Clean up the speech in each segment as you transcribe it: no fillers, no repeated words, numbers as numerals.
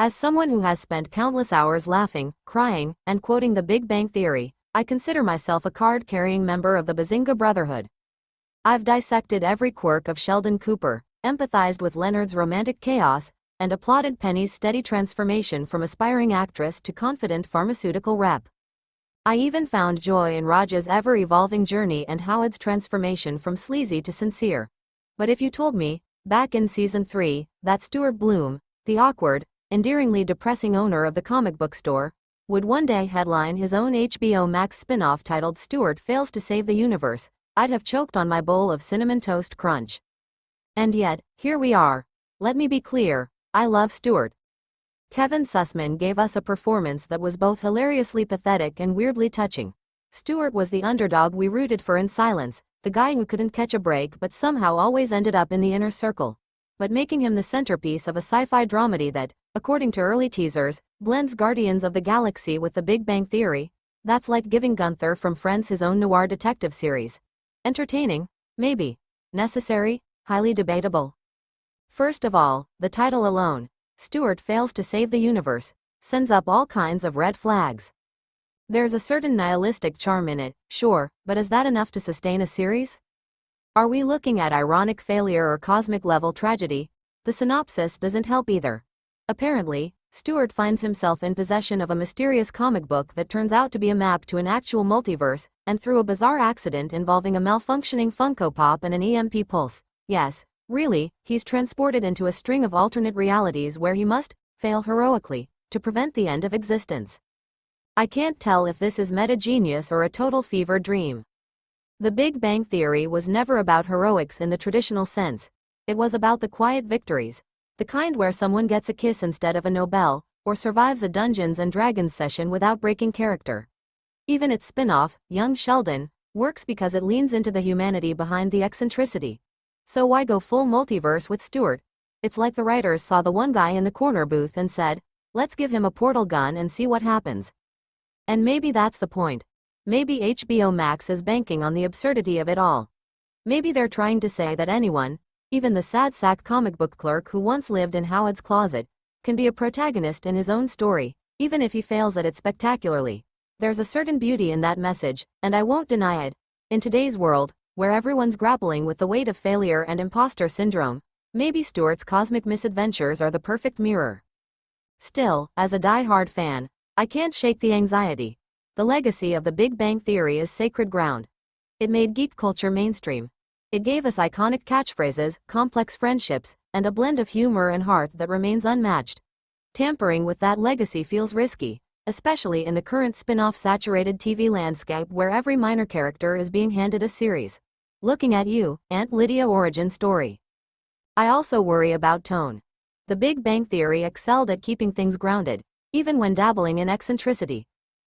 As someone who has spent countless hours laughing, crying, and quoting The Big Bang Theory, I consider myself a card-carrying member of the Bazinga Brotherhood. I've dissected every quirk of Sheldon Cooper, empathized with Leonard's romantic chaos, and applauded Penny's steady transformation from aspiring actress to confident pharmaceutical rep. I even found joy in Raj's ever-evolving journey and Howard's transformation from sleazy to sincere. But if you told me, back in Season 3, that Stuart Bloom, the awkward, endearingly depressing owner of the comic book store, would one day headline his own HBO Max spin-off titled Stuart Fails to Save the Universe, I'd have choked on my bowl of Cinnamon Toast Crunch. And yet, here we are. Let me be clear, I love Stuart. Kevin Sussman gave us a performance that was both hilariously pathetic and weirdly touching. Stuart was the underdog we rooted for in silence, the guy who couldn't catch a break but somehow always ended up in the inner circle. But making him the centerpiece of a sci-fi dramedy that, according to early teasers, blends Guardians of the Galaxy with The Big Bang Theory, that's like giving Gunther from Friends his own noir detective series. Entertaining? Maybe. Necessary? Highly debatable. First of all, the title alone, Stuart Fails to Save the Universe, sends up all kinds of red flags. There's a certain nihilistic charm in it, sure, but is that enough to sustain a series? Are we looking at ironic failure or cosmic-level tragedy? The synopsis doesn't help either. Apparently, Stuart finds himself in possession of a mysterious comic book that turns out to be a map to an actual multiverse, and through a bizarre accident involving a malfunctioning Funko Pop and an EMP pulse, yes, really, he's transported into a string of alternate realities where he must fail heroically to prevent the end of existence. I can't tell if this is meta-genius or a total fever dream. The Big Bang Theory was never about heroics in the traditional sense. It was about the quiet victories, the kind where someone gets a kiss instead of a Nobel, or survives a Dungeons and Dragons session without breaking character. Even its spin-off, Young Sheldon, works because it leans into the humanity behind the eccentricity. So why go full multiverse with Stuart? It's like the writers saw the one guy in the corner booth and said, let's give him a portal gun and see what happens. And maybe that's the point. Maybe HBO Max is banking on the absurdity of it all. Maybe they're trying to say that anyone, even the sad sack comic book clerk who once lived in Howard's closet, can be a protagonist in his own story, even if he fails at it spectacularly. There's a certain beauty in that message, and I won't deny it. In today's world, where everyone's grappling with the weight of failure and imposter syndrome, maybe Stuart's cosmic misadventures are the perfect mirror. Still, as a die-hard fan, I can't shake the anxiety. The legacy of The Big Bang Theory is sacred ground. It made geek culture mainstream. It gave us iconic catchphrases, complex friendships, and a blend of humor and heart that remains unmatched. Tampering with that legacy feels risky, especially in the current spin-off saturated TV landscape where every minor character is being handed a series. Looking at you, Aunt Lydia origin story. I also worry about tone. The Big Bang Theory excelled at keeping things grounded, even when dabbling in eccentricity.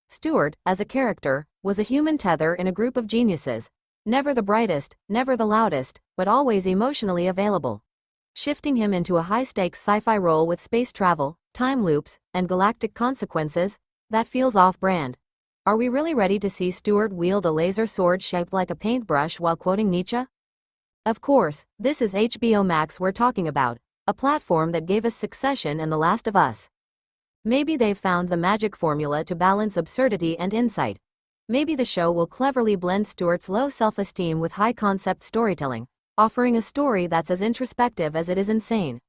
Stuart, as a character, was a human tether in a group of geniuses. Never the brightest, never the loudest, but always emotionally available. Shifting him into a high-stakes sci-fi role with space travel, time loops, and galactic consequences, that feels off-brand. Are we really ready to see Stuart wield a laser sword shaped like a paintbrush while quoting Nietzsche? Of course, this is HBO Max we're talking about, a platform that gave us Succession and The Last of Us. Maybe they've found the magic formula to balance absurdity and insight. Maybe the show will cleverly blend Stuart's low self-esteem with high-concept storytelling, offering a story that's as introspective as it is insane.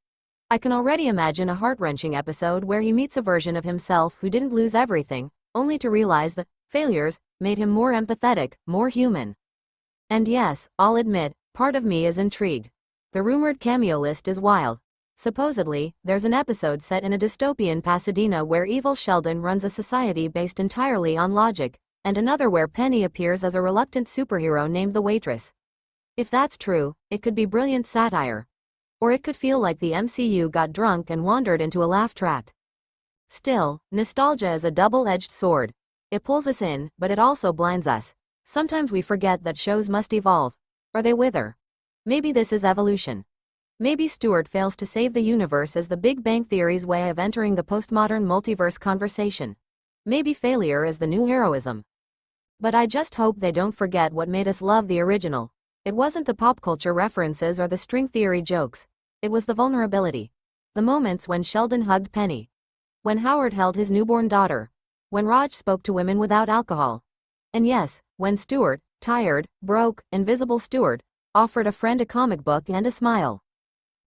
I can already imagine a heart-wrenching episode where he meets a version of himself who didn't lose everything, only to realize that failures made him more empathetic, more human. And yes, I'll admit, part of me is intrigued. The rumored cameo list is wild. Supposedly, there's an episode set in a dystopian Pasadena where evil Sheldon runs a society based entirely on logic, and another where Penny appears as a reluctant superhero named the Waitress. If that's true, it could be brilliant satire. Or it could feel like the MCU got drunk and wandered into a laugh track. Still, nostalgia is a double-edged sword. It pulls us in, but it also blinds us. Sometimes we forget that shows must evolve, or they wither. Maybe this is evolution. Maybe Stuart fails to save the universe as The Big Bang Theory's way of entering the postmodern multiverse conversation. Maybe failure is the new heroism. But I just hope they don't forget what made us love the original. It wasn't the pop culture references or the string theory jokes. It was the vulnerability. The moments when Sheldon hugged Penny. When Howard held his newborn daughter. When Raj spoke to women without alcohol. And yes, when Stuart, tired, broke, invisible Stuart, offered a friend a comic book and a smile.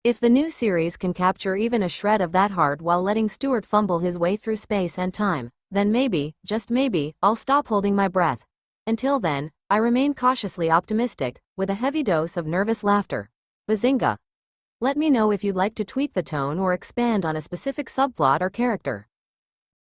If the new series can capture even a shred of that heart while letting Stuart fumble his way through space and time, then maybe, just maybe, I'll stop holding my breath. Until then, I remain cautiously optimistic, with a heavy dose of nervous laughter. Bazinga! Let me know if you'd like to tweak the tone or expand on a specific subplot or character.